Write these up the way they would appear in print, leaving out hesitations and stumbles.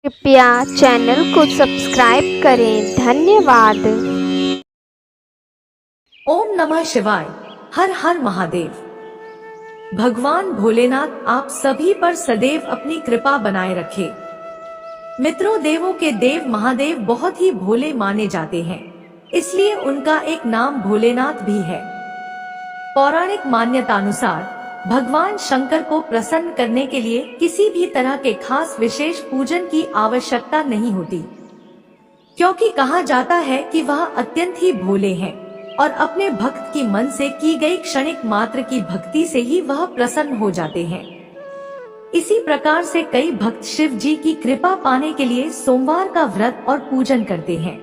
कृपया चैनल को सब्सक्राइब करें। धन्यवाद। ओम नमः शिवाय। हर हर महादेव। भगवान भोलेनाथ आप सभी पर सदैव अपनी कृपा बनाए रखे। मित्रों, देवों के देव महादेव बहुत ही भोले माने जाते हैं, इसलिए उनका एक नाम भोलेनाथ भी है। पौराणिक मान्यतानुसार भगवान शंकर को प्रसन्न करने के लिए किसी भी तरह के खास विशेष पूजन की आवश्यकता नहीं होती, क्योंकि कहा जाता है कि वह अत्यंत ही भोले हैं और अपने भक्त की मन से की गई क्षणिक मात्र की भक्ति से ही वह प्रसन्न हो जाते हैं। इसी प्रकार से कई भक्त शिव जी की कृपा पाने के लिए सोमवार का व्रत और पूजन करते हैं।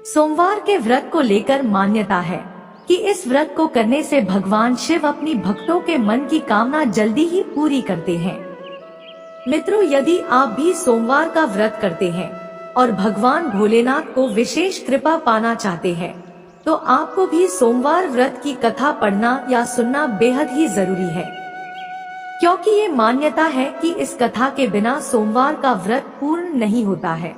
सोमवार के व्रत को लेकर मान्यता है कि इस व्रत को करने से भगवान शिव अपनी भक्तों के मन की कामना जल्दी ही पूरी करते हैं। मित्रों, यदि आप भी सोमवार का व्रत करते हैं और भगवान भोलेनाथ को विशेष कृपा पाना चाहते हैं, तो आपको भी सोमवार व्रत की कथा पढ़ना या सुनना बेहद ही जरूरी है, क्योंकि ये मान्यता है कि इस कथा के बिना सोमवार का व्रत पूर्ण नहीं होता है।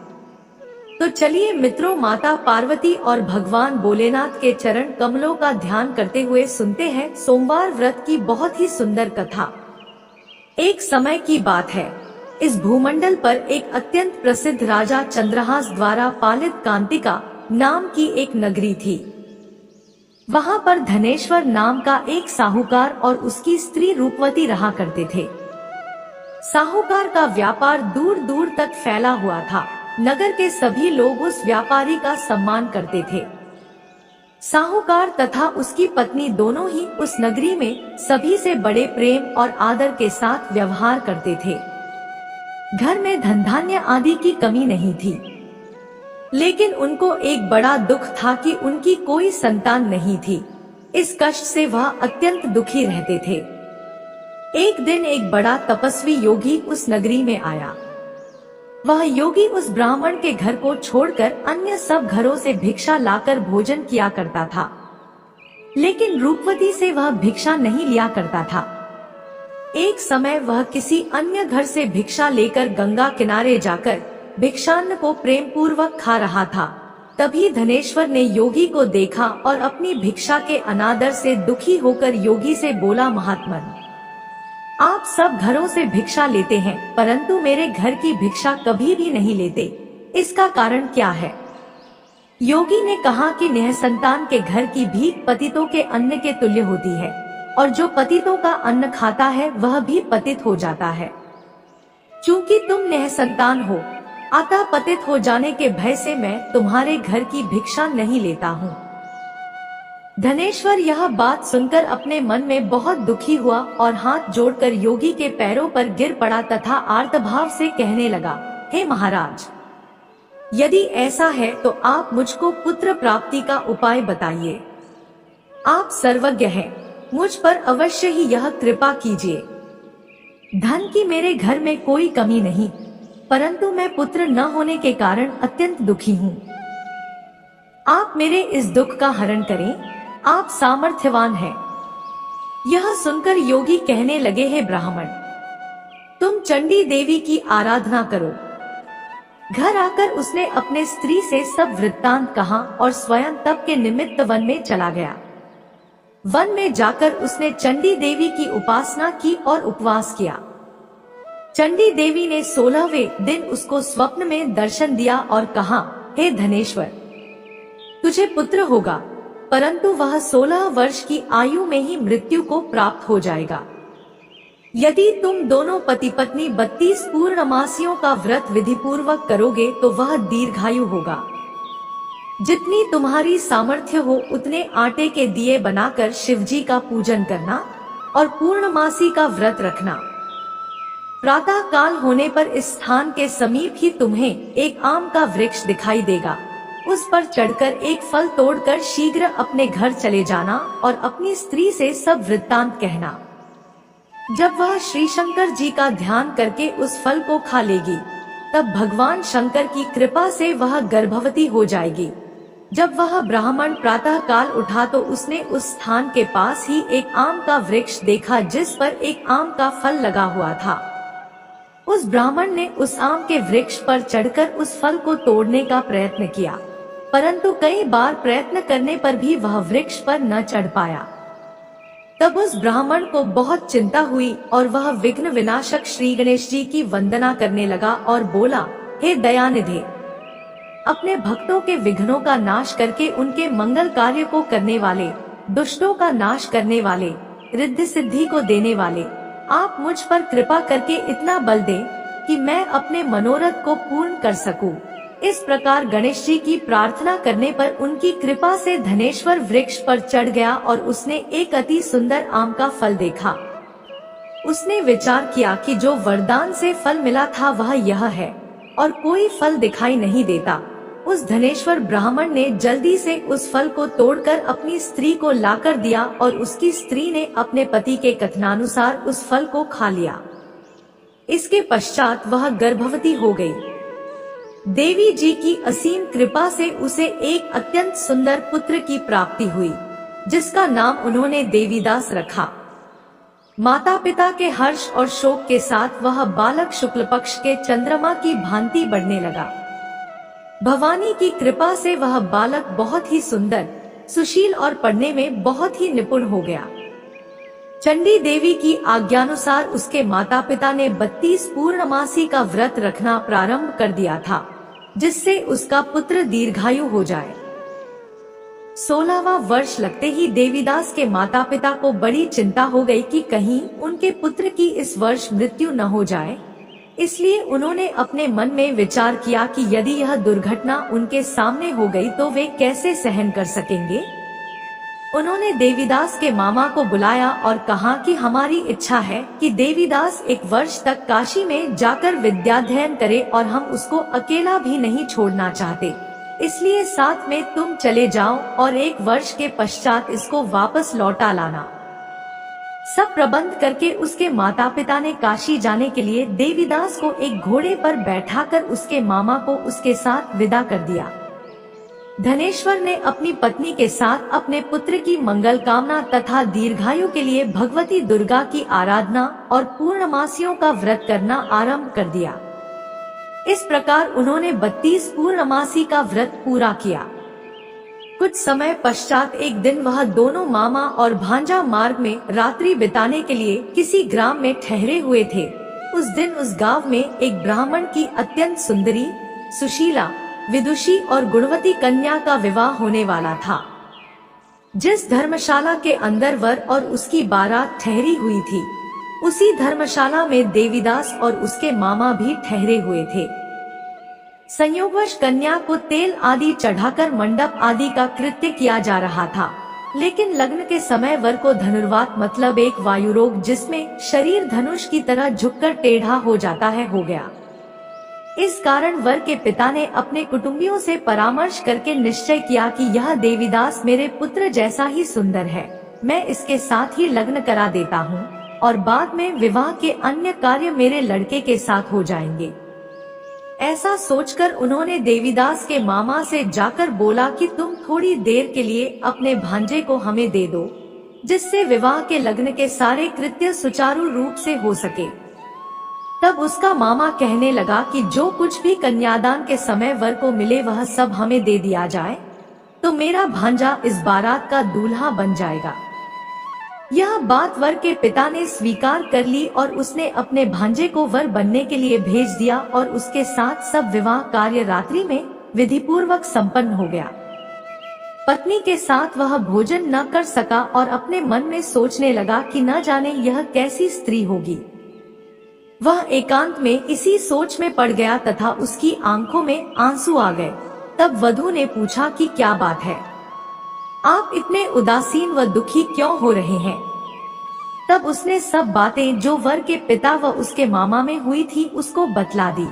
तो चलिए मित्रों, माता पार्वती और भगवान भोलेनाथ के चरण कमलों का ध्यान करते हुए सुनते हैं सोमवार व्रत की बहुत ही सुंदर कथा। एक समय की बात है, इस भूमंडल पर एक अत्यंत प्रसिद्ध राजा चंद्रहास द्वारा पालित कांतिका नाम की एक नगरी थी। वहां पर धनेश्वर नाम का एक साहूकार और उसकी स्त्री रूपवती रहा करते थे। साहूकार का व्यापार दूर दूर तक फैला हुआ था। नगर के सभी लोग उस व्यापारी का सम्मान करते थे। साहूकार तथा उसकी पत्नी दोनों ही उस नगरी में सभी से बड़े प्रेम और आदर के साथ व्यवहार करते थे। घर में धन धान्य आदि की कमी नहीं थी, लेकिन उनको एक बड़ा दुख था कि उनकी कोई संतान नहीं थी। इस कष्ट से वह अत्यंत दुखी रहते थे। एक दिन एक बड़ा तपस्वी योगी उस नगरी में आया। वह योगी उस ब्राह्मण के घर को छोड़कर अन्य सब घरों से भिक्षा लाकर भोजन किया करता था, लेकिन रूपवती से वह भिक्षा नहीं लिया करता था। एक समय वह किसी अन्य घर से भिक्षा लेकर गंगा किनारे जाकर भिक्षान्न को प्रेम पूर्वक खा रहा था। तभी धनेश्वर ने योगी को देखा और अपनी भिक्षा के अनादर से दुखी होकर योगी से बोला, महात्मन, आप सब घरों से भिक्षा लेते हैं, परंतु मेरे घर की भिक्षा कभी भी नहीं लेते। इसका कारण क्या है? योगी ने कहा कि निःसंतान के घर की भीख पतितों के अन्न के तुल्य होती है, और जो पतितों का अन्न खाता है वह भी पतित हो जाता है। चूंकि तुम निःसंतान हो, अतः पतित हो जाने के भय से मैं तुम्हारे घर की भिक्षा नहीं लेता हूँ। धनेश्वर यह बात सुनकर अपने मन में बहुत दुखी हुआ और हाथ जोड़कर योगी के पैरों पर गिर पड़ा तथा आर्तभाव से कहने लगा, हे महाराज, यदि ऐसा है तो आप मुझको पुत्र प्राप्ति का उपाय बताइए। आप सर्वज्ञ हैं, मुझ पर अवश्य ही यह कृपा कीजिए। धन की मेरे घर में कोई कमी नहीं, परंतु मैं पुत्र न होने के कारण अत्यंत दुखी हूँ। आप मेरे इस दुख का हरण करें, आप सामर्थ्यवान हैं। यह सुनकर योगी कहने लगे, हे ब्राह्मण, तुम चंडी देवी की आराधना करो। घर आकर उसने अपने स्त्री से सब वृत्तांत कहा और स्वयं तप के निमित्त वन में चला गया। वन में जाकर उसने चंडी देवी की उपासना की और उपवास किया। चंडी देवी ने 16वें दिन उसको स्वप्न में दर्शन दिया और कहा, हे धनेश्वर, तुझे पुत्र होगा, परंतु वह 16 वर्ष की आयु में ही मृत्यु को प्राप्त हो जाएगा। यदि तुम दोनों पति पत्नी 32 पूर्णमासियों का व्रत विधि पूर्वक करोगे तो वह दीर्घायु होगा। जितनी तुम्हारी सामर्थ्य हो उतने आटे के दिए बनाकर शिवजी का पूजन करना और पूर्णमासी का व्रत रखना। प्रातः काल होने पर इस स्थान के समीप ही तुम्हें एक आम का वृक्ष दिखाई देगा। उस पर चढ़कर एक फल तोड़कर शीघ्र अपने घर चले जाना और अपनी स्त्री से सब वृत्तांत कहना। जब वह श्री शंकर जी का ध्यान करके उस फल को खा लेगी, तब भगवान शंकर की कृपा से वह गर्भवती हो जाएगी। जब वह ब्राह्मण प्रातः काल उठा तो उसने उस स्थान के पास ही एक आम का वृक्ष देखा, जिस पर एक आम का फल लगा हुआ था। उस ब्राह्मण ने उस आम के वृक्ष पर चढ़कर उस फल को तोड़ने का प्रयत्न किया, परंतु कई बार प्रयत्न करने पर भी वह वृक्ष पर न चढ़ पाया। तब उस ब्राह्मण को बहुत चिंता हुई और वह विघ्न विनाशक श्री गणेश जी की वंदना करने लगा और बोला, हे दयानिधे, अपने भक्तों के विघ्नों का नाश करके उनके मंगल कार्य को करने वाले, दुष्टों का नाश करने वाले, रिद्धि सिद्धि को देने वाले, आप मुझ पर कृपा करके इतना बल दे कि मैं अपने मनोरथ को पूर्ण कर सकूं। इस प्रकार गणेश जी की प्रार्थना करने पर उनकी कृपा से धनेश्वर वृक्ष पर चढ़ गया और उसने एक अति सुंदर आम का फल देखा। उसने विचार किया कि जो वरदान से फल मिला था वह यह है और कोई फल दिखाई नहीं देता। उस धनेश्वर ब्राह्मण ने जल्दी से उस फल को तोड़कर अपनी स्त्री को लाकर दिया और उसकी स्त्री ने अपने पति के कथनानुसार उस फल को खा लिया। इसके पश्चात वह गर्भवती हो गई। देवी जी की असीम कृपा से उसे एक अत्यंत सुंदर पुत्र की प्राप्ति हुई, जिसका नाम उन्होंने देवीदास रखा। माता पिता के हर्ष और शोक के साथ वह बालक शुक्ल पक्ष के चंद्रमा की भांति बढ़ने लगा। भवानी की कृपा से वह बालक बहुत ही सुंदर, सुशील और पढ़ने में बहुत ही निपुण हो गया। चंडी देवी की आज्ञानुसार उसके माता पिता ने 32 पूर्णमासी का व्रत रखना प्रारंभ कर दिया था, जिससे उसका पुत्र दीर्घायु हो जाए। 16वां वर्ष लगते ही देवीदास के माता पिता को बड़ी चिंता हो गई कि कहीं उनके पुत्र की इस वर्ष मृत्यु न हो जाए। इसलिए उन्होंने अपने मन में विचार किया कि यदि यह दुर्घटना उनके सामने हो गई तो वे कैसे सहन कर सकेंगे। उन्होंने देवीदास के मामा को बुलाया और कहा कि हमारी इच्छा है कि देवीदास 1 वर्ष तक काशी में जाकर विद्याध्ययन करे और हम उसको अकेला भी नहीं छोड़ना चाहते, इसलिए साथ में तुम चले जाओ और 1 वर्ष के पश्चात इसको वापस लौटा लाना। सब प्रबंध करके उसके माता पिता ने काशी जाने के लिए देवीदास को एक घोड़े पर बैठाकर उसके मामा को उसके साथ विदा कर दिया। धनेश्वर ने अपनी पत्नी के साथ अपने पुत्र की मंगल कामना तथा दीर्घायु के लिए भगवती दुर्गा की आराधना और पूर्णमासियों का व्रत करना आरंभ कर दिया। इस प्रकार उन्होंने 32 पूर्णमासी का व्रत पूरा किया। कुछ समय पश्चात एक दिन वह दोनों मामा और भांजा मार्ग में रात्रि बिताने के लिए किसी ग्राम में ठहरे हुए थे। उस दिन उस गांव में एक ब्राह्मण की अत्यंत सुंदरी, सुशीला, विदुषी और गुणवती कन्या का विवाह होने वाला था। जिस धर्मशाला के अंदर वर और उसकी बारात ठहरी हुई थी, उसी धर्मशाला में देवीदास और उसके मामा भी ठहरे हुए थे। संयोगवश कन्या को तेल आदि चढ़ाकर मंडप आदि का कृत्य किया जा रहा था, लेकिन लग्न के समय वर को धनुर्वात मतलब एक वायु रोग जिसमें शरीर धनुष की तरह झुककर टेढ़ा हो जाता है हो गया। इस कारण वर के पिता ने अपने कुटुंबियों से परामर्श करके निश्चय किया कि यह देवीदास मेरे पुत्र जैसा ही सुंदर है, मैं इसके साथ ही लग्न करा देता हूँ और बाद में विवाह के अन्य कार्य मेरे लड़के के साथ हो जाएंगे। ऐसा सोचकर उन्होंने देवीदास के मामा से जाकर बोला कि तुम थोड़ी देर के लिए अपने भांजे को हमें दे दो, जिससे विवाह के लग्न के सारे कृत्य सुचारू रूप से हो सके। तब उसका मामा कहने लगा कि जो कुछ भी कन्यादान के समय वर को मिले वह सब हमें दे दिया जाए, तो मेरा भांजा इस बारात का दूल्हा बन जाएगा। यह बात वर के पिता ने स्वीकार कर ली और उसने अपने भांजे को वर बनने के लिए भेज दिया और उसके साथ सब विवाह कार्य रात्रि में विधि पूर्वक संपन्न हो गया। पत्नी के साथ वह भोजन न कर सका और अपने मन में सोचने लगा कि न जाने यह कैसी स्त्री होगी। वह एकांत में इसी सोच में पड़ गया तथा उसकी आंखों में आंसू आ गए। तब वधू ने पूछा कि क्या बात है, आप इतने उदासीन व दुखी क्यों हो रहे हैं। तब उसने सब बातें जो वर के पिता व उसके मामा में हुई थी उसको बतला दी।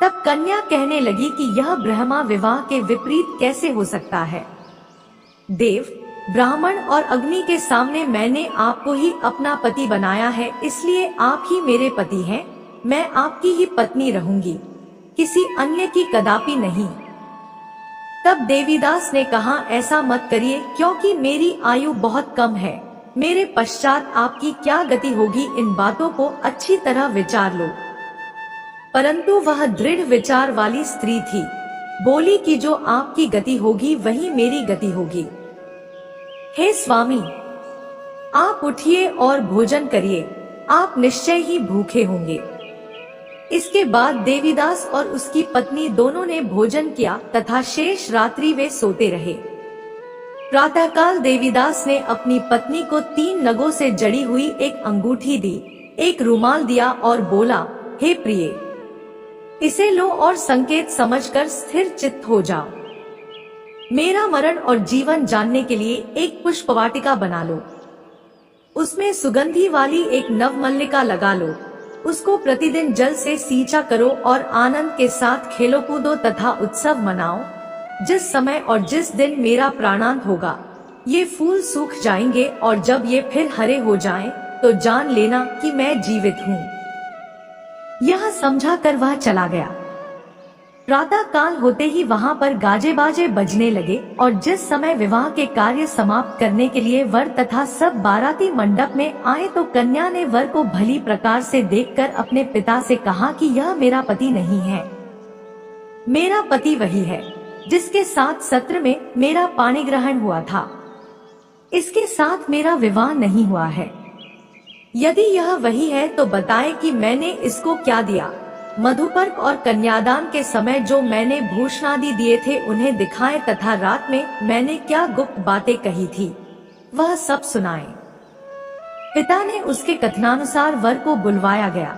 तब कन्या कहने लगी कि यह ब्रह्मा विवाह के विपरीत कैसे हो सकता है। देव, ब्राह्मण और अग्नि के सामने मैंने आपको ही अपना पति बनाया है, इसलिए आप ही मेरे पति हैं। मैं आपकी ही पत्नी रहूंगी, किसी अन्य की कदापि नहीं। तब देवीदास ने कहा, ऐसा मत करिए, क्योंकि मेरी आयु बहुत कम है। मेरे पश्चात आपकी क्या गति होगी, इन बातों को अच्छी तरह विचार लो। परंतु वह दृढ़ विचार वाली स्त्री थी। बोली कि जो आपकी गति होगी वही मेरी गति होगी। हे स्वामी, आप उठिए और भोजन करिए, आप निश्चय ही भूखे होंगे। इसके बाद देवीदास और उसकी पत्नी दोनों ने भोजन किया तथा शेष रात्रि वे सोते रहे। प्रातःकाल देवीदास ने अपनी पत्नी को 3 नगों से जड़ी हुई एक अंगूठी दी, एक रुमाल दिया और बोला, हे प्रिय, इसे लो और संकेत समझकर स्थिर चित्त हो जाओ। मेरा मरण और जीवन जानने के लिए एक पुष्पवाटिका बना लो, उसमें सुगंधी वाली एक नवमल्लिका लगा लो, उसको प्रतिदिन जल से सींचा करो और आनंद के साथ खेलो कूदो तथा उत्सव मनाओ। जिस समय और जिस दिन मेरा प्राणांत होगा ये फूल सूख जाएंगे और जब ये फिर हरे हो जाएं, तो जान लेना कि मैं जीवित हूँ। यह समझा कर वह चला गया। प्रातः काल होते ही वहाँ पर गाजे बाजे बजने लगे और जिस समय विवाह के कार्य समाप्त करने के लिए वर तथा सब बाराती मंडप में आए तो कन्या ने वर को भली प्रकार से देखकर अपने पिता से कहा कि यह मेरा पति नहीं है, मेरा पति वही है जिसके साथ सत्र में मेरा पाणी ग्रहण हुआ था, इसके साथ मेरा विवाह नहीं हुआ है। यदि यह वही है तो बताए कि मैंने इसको क्या दिया। मधुपर्क और कन्यादान के समय जो मैंने भूषणादि दिए थे उन्हें दिखाए तथा रात में मैंने क्या गुप्त बातें कही थी वह सब सुनाए। पिता ने उसके कथनानुसार वर को बुलवाया गया।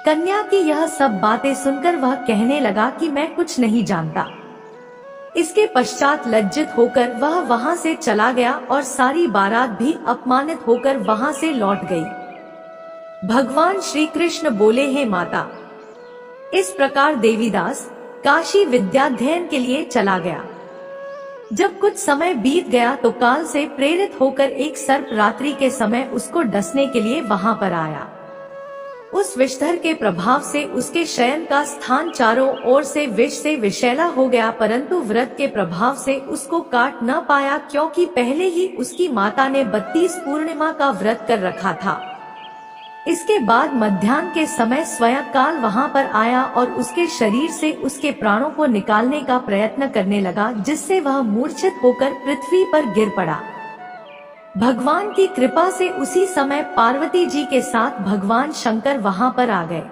कन्या की यह सब बातें सुनकर वह कहने लगा कि मैं कुछ नहीं जानता। इसके पश्चात लज्जित होकर वह वहां से चला गया और सारी बारात भी अपमानित होकर वहां से लौट गई। भगवान श्री कृष्ण बोले, हे माता, इस प्रकार देवीदास काशी विद्याध्ययन के लिए चला गया। जब कुछ समय बीत गया तो काल से प्रेरित होकर एक सर्प रात्रि के समय उसको डसने के लिए वहां पर आया। उस विषधर के प्रभाव से उसके शयन का स्थान चारों ओर से विष से विषैला हो गया, परंतु व्रत के प्रभाव से उसको काट न पाया, क्योंकि पहले ही उसकी माता ने 32 पूर्णिमा का व्रत कर रखा था। इसके बाद मध्याह्न के समय स्वयं काल वहां पर आया और उसके शरीर से उसके प्राणों को निकालने का प्रयत्न करने लगा, जिससे वह मूर्छित होकर पृथ्वी पर गिर पड़ा। भगवान की कृपा से उसी समय पार्वती जी के साथ भगवान शंकर वहां पर आ गए।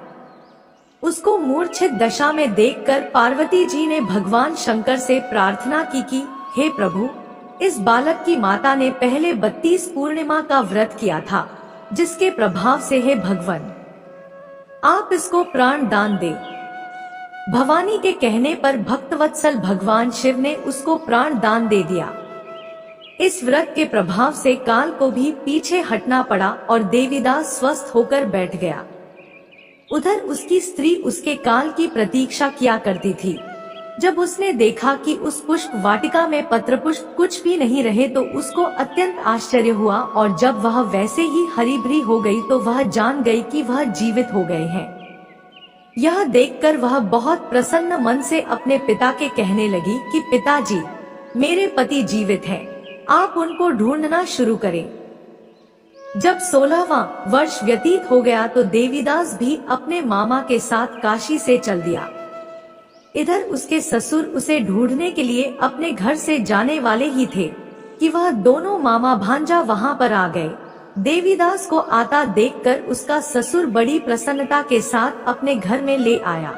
उसको मूर्छित दशा में देखकर पार्वती जी ने भगवान शंकर से प्रार्थना की कि हे प्रभु, इस बालक की माता ने पहले 32 पूर्णिमा का व्रत किया था, जिसके प्रभाव से हे भगवान आप इसको प्राण दान दे। भवानी के कहने पर भक्तवत्सल भगवान शिव ने उसको प्राण दान दे दिया। इस व्रत के प्रभाव से काल को भी पीछे हटना पड़ा और देवीदास स्वस्थ होकर बैठ गया। उधर उसकी स्त्री उसके काल की प्रतीक्षा किया करती थी। जब उसने देखा कि उस पुष्प वाटिका में पत्र पुष्प कुछ भी नहीं रहे तो उसको अत्यंत आश्चर्य हुआ और जब वह वैसे ही हरी भरी हो गई तो वह जान गई कि वह जीवित हो गए हैं। यह देखकर वह बहुत प्रसन्न मन से अपने पिता के कहने लगी कि पिताजी, मेरे पति जीवित हैं, आप उनको ढूंढना शुरू करें। जब 16वां वर्ष व्यतीत हो गया तो देवीदास भी अपने मामा के साथ काशी से चल दिया। इधर उसके ससुर उसे ढूंढने के लिए अपने घर से जाने वाले ही थे कि वह दोनों मामा भांजा वहां पर आ गए। देवीदास को आता देखकर उसका ससुर बड़ी प्रसन्नता के साथ अपने घर में ले आया।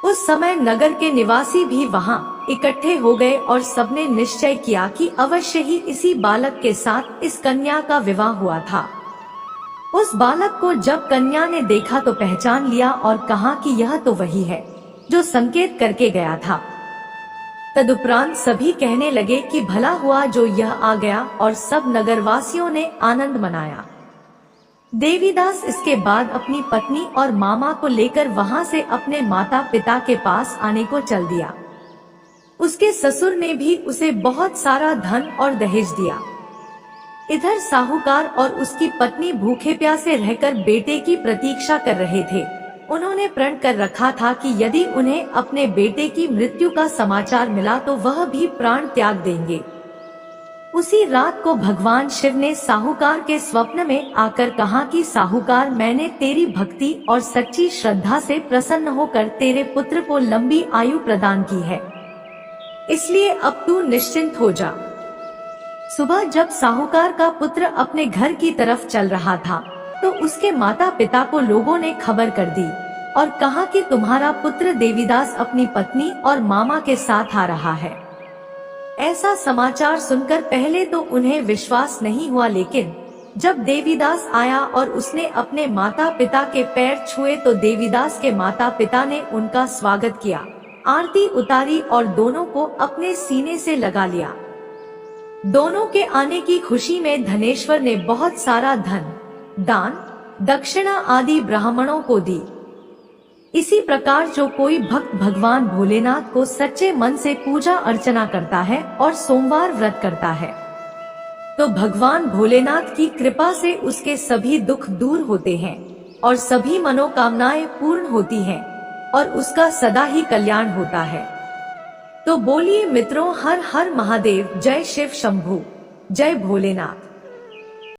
उस समय नगर के निवासी भी वहां इकट्ठे हो गए और सबने निश्चय किया कि अवश्य ही इसी बालक के साथ इस कन्या का विवाह हुआ था। उस बालक को जब कन्या ने देखा तो पहचान लिया और कहा कि यह तो वही है जो संकेत करके गया था। तदुपरांत सभी कहने लगे कि भला हुआ जो यह आ गया और सब नगरवासियों ने आनंद मनाया। देवीदास इसके बाद अपनी पत्नी और मामा को लेकर वहां से अपने माता पिता के पास आने को चल दिया। उसके ससुर ने भी उसे बहुत सारा धन और दहेज दिया। इधर साहूकार और उसकी पत्नी भूखे प्यासे रहकर बेटे की प्रतीक्षा कर रहे थे। उन्होंने प्रण कर रखा था कि यदि उन्हें अपने बेटे की मृत्यु का समाचार मिला तो वह भी प्राण त्याग देंगे। उसी रात को भगवान शिव ने साहूकार के स्वप्न में आकर कहा कि साहूकार, मैंने तेरी भक्ति और सच्ची श्रद्धा से प्रसन्न होकर तेरे पुत्र को लंबी आयु प्रदान की है, इसलिए अब तू निश्चिंत हो जा। सुबह जब साहूकार का पुत्र अपने घर की तरफ चल रहा था तो उसके माता पिता को लोगों ने खबर कर दी और कहा कि तुम्हारा पुत्र देवीदास अपनी पत्नी और मामा के साथ आ रहा है। ऐसा समाचार सुनकर पहले तो उन्हें विश्वास नहीं हुआ, लेकिन जब देवीदास आया और उसने अपने माता पिता के पैर छुए तो देवीदास के माता पिता ने उनका स्वागत किया, आरती उतारी और दोनों को अपने सीने से लगा लिया। दोनों के आने की खुशी में धनेश्वर ने बहुत सारा धन, दान, दक्षिणा आदि ब्राह्मणों को दी। इसी प्रकार जो कोई भक्त भगवान भोलेनाथ को सच्चे मन से पूजा अर्चना करता है और सोमवार व्रत करता है तो भगवान भोलेनाथ की कृपा से उसके सभी दुख दूर होते हैं और सभी मनोकामनाएं पूर्ण होती हैं और उसका सदा ही कल्याण होता है। तो बोलिए मित्रों, हर हर महादेव, जय शिव शंभू, जय भोलेनाथ।